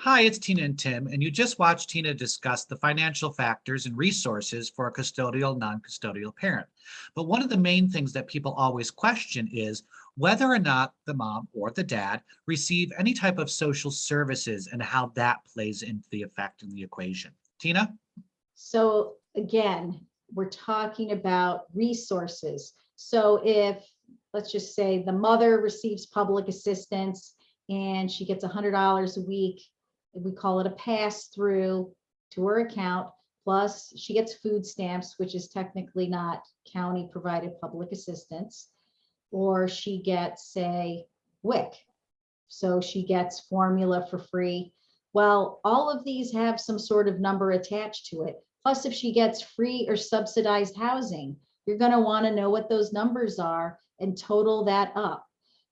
Hi, it's Tina and Tim, and you just watched Tina discuss the financial factors and resources for a custodial, non-custodial parent. But one of the main things that people always question is whether or not the mom or the dad receive any type of social services and how that plays into the effect in the equation. Tina? So again, we're talking about resources. So if, let's just say the mother receives public assistance and she gets $100 a week, we call it a pass through to her account, plus she gets food stamps, which is technically not county provided public assistance, or she gets, say, WIC. So she gets formula for free. Well, all of these have some sort of number attached to it. Plus, if she gets free or subsidized housing, you're going to want to know what those numbers are and total that up.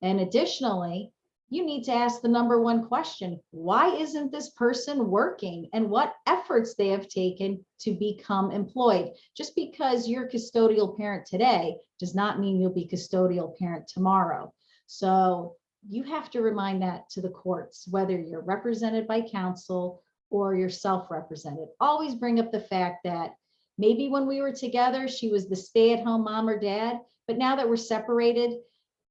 And additionally, you need to ask the number one question: why isn't this person working, and what efforts they have taken to become employed? Just because you're custodial parent today does not mean you'll be custodial parent tomorrow. So you have to remind that to the courts, whether you're represented by counsel or you're self-represented. Always bring up the fact that maybe when we were together, she was the stay-at-home mom or dad, but now that we're separated,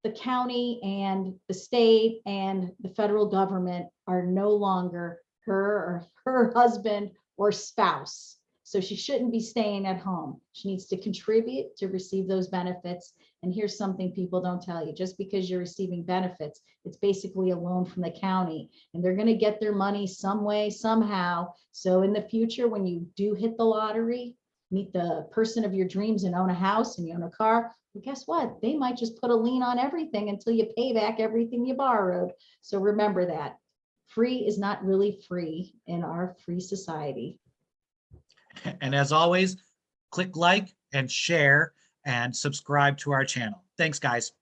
the county and the state and the federal government are no longer her or her husband or spouse. So she shouldn't be staying at home. She needs to contribute to receive those benefits. And here's something people don't tell you: just because you're receiving benefits, it's basically a loan from the county, and they're going to get their money some way, somehow. So in the future, when you do hit the lottery, meet the person of your dreams and own a house and you own a car, well, guess what? They might just put a lien on everything until you pay back everything you borrowed. So remember that free is not really free in our free society. And as always, click like and share and subscribe to our channel. Thanks, guys.